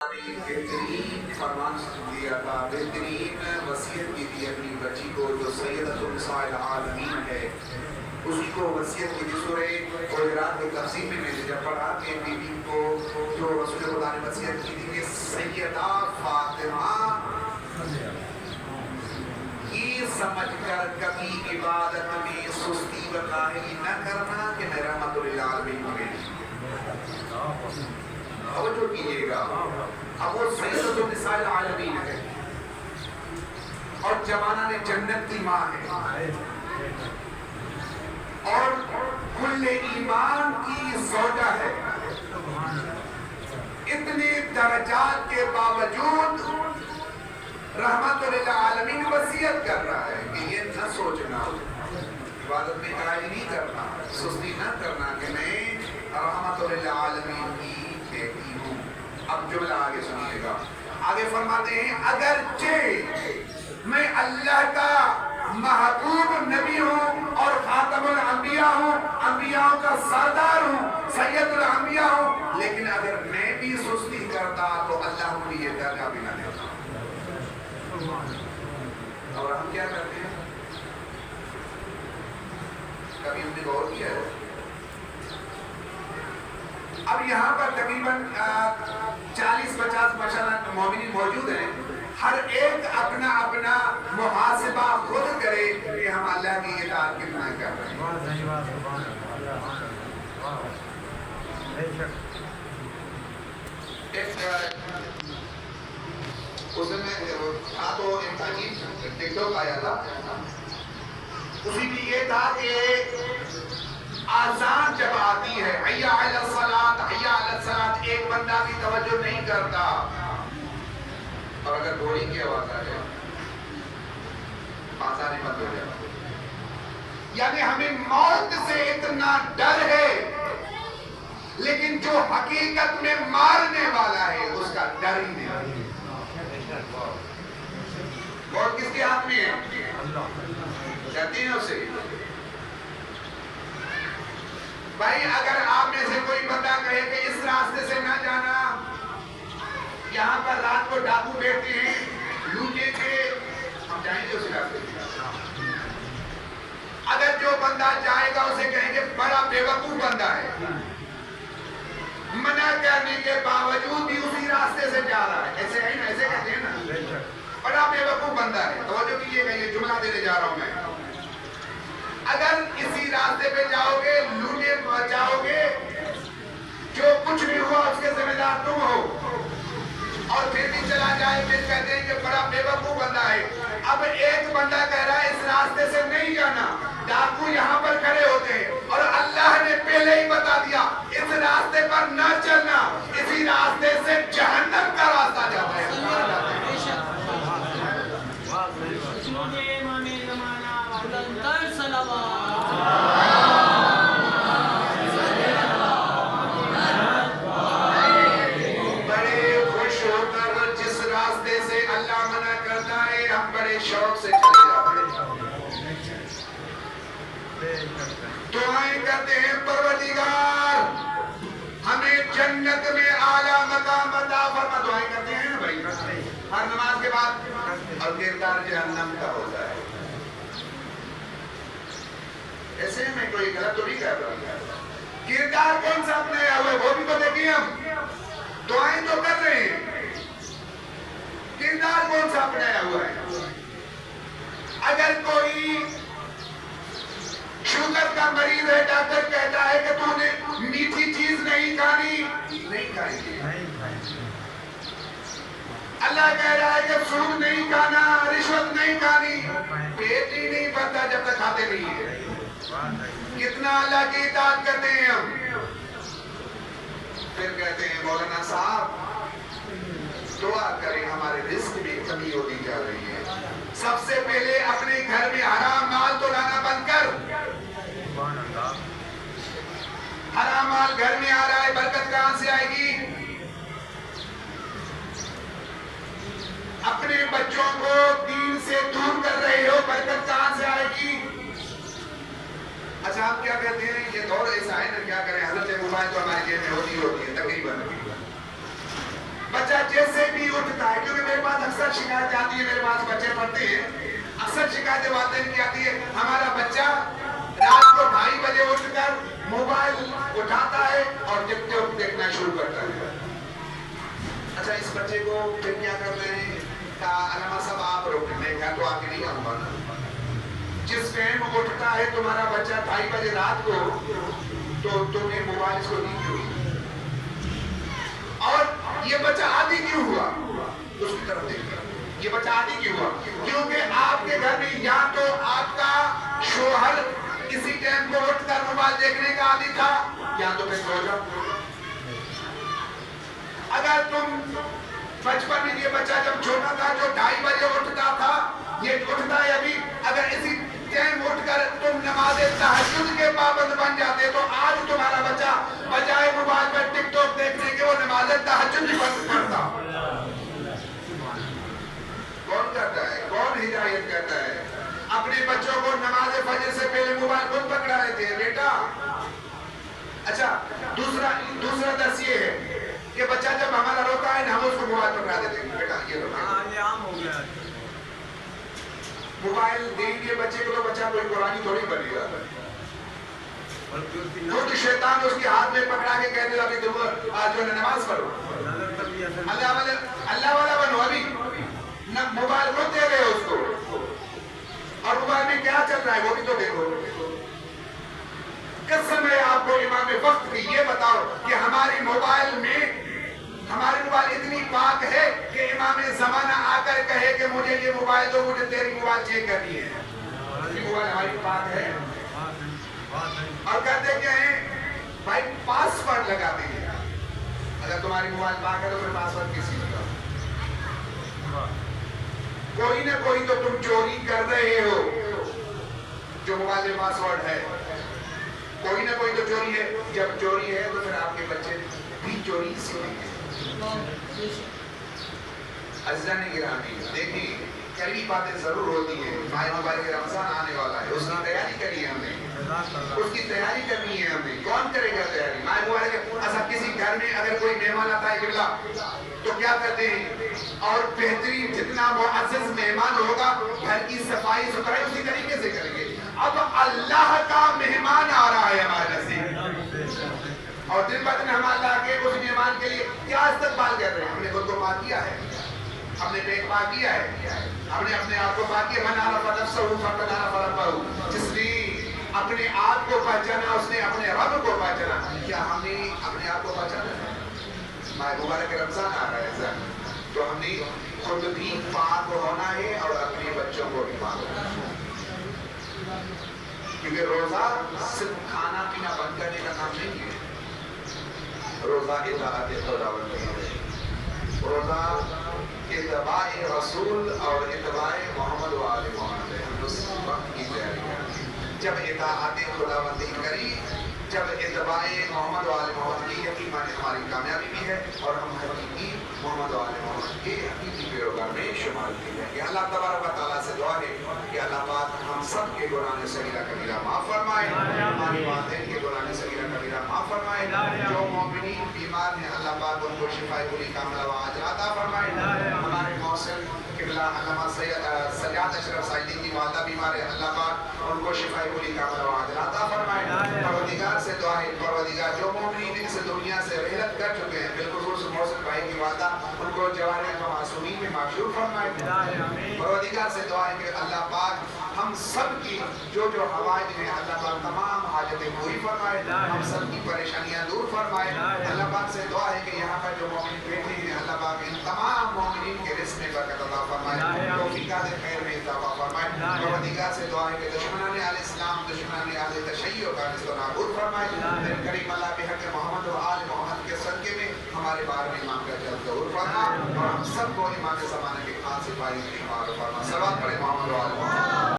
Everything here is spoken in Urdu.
بہترین فرمان دیا تھا، بہترین وصیت کی تھی اپنی بچی کو جو سیدۃ النساء العالمین ہے، اسی کو وصیت کی تھی۔ سورہ حجرات کی تفسیر میں نے جب پڑھا کہ بی بی کو جو رسول خدا نے وصیت کی تھی کہ سیدہ فاطمہ یہ سمجھ کر کبھی عبادت میں سستی و کاہلی نہ کرنا کہ میں رحمت للعالمین ہو گئی۔ توجہ کیجیے گا، اب وہ سیدۃ النساء العالمین ہے اور جوانہ نے جنت کی ماں ہے اور کل ایمان کی زوجہ ہے۔ اتنے درجات کے باوجود رحمت للعالمین وصیت کر رہا ہے کہ یہ نہ سوچنا، عبادت میں کاہلی نہیں کرنا، سستی نہ کرنا کہ میں رحمت للعالمین کی بیٹی ہوں۔ اب جملہ آگے سنیے گا، آگے فرماتے ہیں اگرچہ میں اللہ کا محبوب نبی ہوں اور خاتم الانبیاء ہوں، انبیاء کا سردار ہوں، سید الانبیاء ہوں، لیکن اگر میں بھی سستی کرتا تو اللہ مجھے یہ درجہ بھی نہ دیتا۔ اور ہم کیا کرتے ہیں؟ کبھی ہم نے غور کیا ہے؟ اب یہاں پر تقریباً 40-50 ماشاءاللہ مومنین موجود ہیں، ہر ایک اپنا اپنا محاسبہ خود کرے کہ ہم اللہ کی اطاعت کتنا کر رہے ہیں۔ اس میں تھا تو ایک عجیب ٹک ٹاک آیا تھا، اسی میں یہ تھا کہ آزان جب آتی ہے حی علی الصلاۃ حی علی الصلاۃ، ایک بندہ بھی توجہ نہیں کرتا، اور اگر گھوڑی کی آواز آ جائے آزان بند ہو جائے۔ یعنی ہمیں موت سے اتنا ڈر ہے، لیکن جو حقیقت میں مارنے والا ہے اس کا ڈر ہی نہیں۔ موت کس کے ہاتھ میں ہے؟ کہتے ہیں اسے بھائی اگر آپ میں سے کوئی بندہ کہے کہ اس راستے سے نہ جانا، یہاں پر رات کو ڈاکو بیٹھتے ہیں لوٹے کے، ہم جائیں گے اس راستے سے؟ اگر جو بندہ جائے گا اسے کہیں گے بڑا بے وقوف بندہ ہے، منع کرنے کے باوجود بھی اسی راستے سے جا رہا ہے، ایسے ہے نا، ایسے کہتے ہیں نا، بڑا بے وقوف بندہ ہے۔ توجہ کیجیے گا، یہ جملہ دینے جا رہا ہوں میں، اگر اسی راستے پہ جاؤ گے، لوٹے جاؤ گے، جو کچھ بھی ہوا اس کے ذمہ دار تم ہو، اور پھر بھی چلا جائے، پھر کہتے ہیں کہ بڑا بے وقوف بندہ ہے۔ اب ایک بندہ کہہ رہا ہے اس راستے سے نہیں جانا، ڈاکو یہاں پر کھڑے ہوتے ہیں اور اللہ نے پہلے ہی بتا دیا اس راستے پر نہ چلنا، اسی راستے سے جہنم کا راستہ جاتا ہے۔ بڑے خوش ہو کر جس راستے سے اللہ منع کرتا ہے ہم بڑے شوق سے چلے جاتے ہیں، دعائیں کرتے ہیں پروردگار ہمیں جنت میں اعلیٰ مقام عطا فرما، دعائیں کرتے ہیں نا بھائی ہر نماز کے بعد، اور کردار جہنم کا ہوتا ہے۔ ایسے میں کوئی غلط تو نہیں کر رہا، کردار کون سا اپنایا ہوا ہے وہ بھی تو دیکھیں، ہم دعائیں تو کر رہے ہیں، کردار کون سا اپنایا ہوا ہے؟ اگر کوئی شوگر کا مریض ہے، ڈاکٹر کہتا ہے کہ تو نے میٹھی چیز نہیں کھانی، نہیں کھائیں گے۔ اللہ کہہ رہا ہے کہ سود نہیں کھانا، رشوت نہیں کھانی، پیٹ ہی نہیں بھرتا جب تک کھاتے نہیں ہیں۔ کتنا اللہ کی اطاعت کرتے ہیں ہم، پھر کہتے ہیں مولانا صاحب دعا کریں ہمارے رزق میں کمی ہوتی جا رہی ہے۔ سب سے پہلے اپنے گھر میں حرام مال تو لانا بند کر، حرام مال گھر میں آ رہا ہے، برکت کہاں سے آئے گی؟ اپنے بچوں کو دین سے دور کر رہے ہو، برکت کہاں سے آئے گی؟ اچھا آپ کیا کہتے ہیں یہ دور ایسا ہے نا، کیا کریں، حضرت موبائل تو ہماری جیب میں ہوتی ہے تقریباً، بچہ بچہ جیسے بھی اٹھتا ہے، کیونکہ میرے پاس اکثر شکایتیں آتی ہیں، میرے پاس بچے پڑھتے ہیں، اکثر شکایتیں والدین کی آتی ہے، ہمارا بچہ رات کو 2:30 بجے اٹھ کر موبائل اٹھاتا ہے اور ٹک ٹاک دیکھنا شروع کرتا ہے۔ اچھا اس بچے کو پھر کیا کرتے ہیں؟ کہا علامہ صاحب آپ روکیں، میں کہا تو آگے نہیں آؤں گا نا۔ جس ٹائم اٹھتا ہے تمہارا بچہ 2:30 بجے رات کو، تو تم نے موبائل اس کو دی کیوں؟ اور یہ بچہ عادی کیوں ہوا؟ اس کی طرف دیکھ کر یہ بچہ عادی کیوں ہوا؟ کیونکہ آپ کے گھر میں یا تو آپ کا شوہر کسی ٹائم کو اٹھ کر موبائل دیکھنے کا عادی تھا، یا تو پھر سو جاؤ۔ اگر تم بچپن میں یہ بچہ جب چھوٹا تھا جو 2:30 بجے اٹھتا تھا، یہ اٹھتا ہے ابھی، اگر اسی ٹائم اٹھ کر تم نماز تہجد کے پابند بن جاتے تو آج تمہارا بچہ بجائے موبائل پر ٹک ٹاک دیکھنے کے وہ نماز تہجد بھی بند کرتا۔ کون کرتا ہے؟ کون ہدایت کرتا ہے؟ اپنے بچوں کو نماز فجر سے پہلے موبائل خود پکڑا رہتے ہیں بیٹا۔ اچھا دوسرا درس یہ ہے کہ بچہ جب ہمارا روتا ہے نا، ہم اس کو موبائل پکڑا دیتے ہیں، بیٹا یہ روتا ہے، یہ عام ہو گیا۔ موبائل دیں گے بچے کو تو بچہ کوئی قرآنی تھوڑی بنے گا۔ خود شیطان اس کے ہاتھ میں پکڑا کے کہتے ابھی تم آج جو نماز پڑھو، اللہ والا بنو، ابھی موبائل خود دے رہے ہو اس کو، اور موبائل میں کیا چل رہا ہے وہ بھی تو دیکھو۔ قسم ہے آپ کو امام وقت کی، یہ بتاؤ کہ ہماری موبائل اتنی پاک ہے کہ امام زمانہ آ کر کہے کہ مجھے یہ موبائل دو، مجھے تیری موبائل چیک کرنی ہے۔ موبائل ہماری پاک ہے، اور کہتے کیا ہیں بھائی پاسورڈ لگا دیں گے۔ اگر تمہاری موبائل پاک ہے تو پھر پاسورڈ کسی لگاؤ؟ کوئی نہ کوئی تو تم چوری کر رہے ہو جو موبائل میں پاسورڈ ہے، کوئی نہ کوئی تو چوری ہے۔ جب چوری ہے تو پھر آپ کے بچے بھی چوری سیکھیں گے۔ عزیزان گرامی دیکھیں، کڑوی باتیں ضرور ہوتی ہیں۔ ماہ مبارک رمضان آنے والا ہے، اس کی تیاری کرنی ہے ہمیں، اس کی تیاری کرنی ہے ہمیں۔ کون کرے گا تیاری؟ ماہ مبارک اصلا کسی گھر میں اگر کوئی مہمان آتا ہے قبلہ تو کیا کرتے ہیں؟ اور بہترین جتنا معزز مہمان ہوگا گھر کی صفائی ستھرائی اسی طریقے سے کریں گے۔ اب اللہ کا مہمان آ رہا ہے ہمارے نزدیک، اور دن بدن ہم اللہ کے اس مہمان کے لیے کیا استقبال کر رہے ہیں؟ ہم نے خود کو پاک کیا ہے، ہم نے پیٹ پاک کیا ہے، ہم نے اپنے آپ کو پاک کیا۔ من عرف نفسہ فقد عرف ربہ، جس نے اپنے آپ کو پہچانا اس نے اپنے رب کو پہچانا۔ کیا ہم نے اپنے آپ کو پہچانا ہے؟ ماہ مبارک رمضان آ رہا ہے تو ہم نے خود بھی پاک ہونا ہے اور اپنے بچوں کو بھی پاک ہونا ہے، کیونکہ روزہ صرف کھانا پینا بند کرنے کا نام نہیں ہے۔ روزہ اطاعت خدا و رسول، روزہ اتباع رسول اور اتباع محمد و آل محمد ہے۔ ہم اس وقت کی تیاری کریں، جب اطاعت خدا بندی کری، جب اتباع محمد و آل محمد کی یقیناً ہماری کامیابی بھی ہے، اور ہم حقیقی محمد و آل محمد کے حقیقی پیروکار میں شمار کی ہے۔ کہ اللہ تبارک و تعالیٰ سے دعا ہے کہ اللہ پاک ہم سب کے گناہ صغیرہ کبیرہ معاف فرمائے، ہماری والدین کے گناہ صغیرہ کبیرہ معاف فرمائے، جو مومنین بیمار ہیں اللہ پاک ان کو شفا کلی کاملہ و عاجلہ عطا فرمائے۔ ہمارے محسن قبلہ علامہ سجاد اشرف سعیدی کی والدہ بیمار ہے، اللہ پاک ان کو شفا کلی کاملہ و عاجلہ عطا فرمائے۔ پروردگار سے دعا ہے، پروردگار جو مومنین اس دنیا سے رحلت کر چکے ہیں، بالخصوص محسن بھائی کی والدہ، ان کو جوارح و معصومین میں معشور فرمائے۔ پروردگار سے دعا ہے کہ اللہ پاک ہم سب کی جو حوائج ہیں اللہ پاک تمام حاجتیں پوری فرمائے، ہم سب کی پریشانیاں دور فرمائے۔ اللہ پاک سے دعا ہے کہ یہاں پر جو مومن بیٹھے ہیں اللہ پاک ان تمام مومنین کے رزق میں برکت عطا فرمائے، توفیقات خیر میں اضافہ فرمائے۔ پروردگار سے دعا ہے کہ دشمنان علیہ السلام، دشمنان علیہ تشیع کا نصب و نابود فرمائے۔ کریم اللہ بحق محمد و آل محمد کے صدقے میں ہمارے بار میں امام کا جلد ظہور فرما، اور ہم سب کو امام زمانہ کے خاص سپاہی کی فرما۔ صلوات پڑھے محمد و آل محمد۔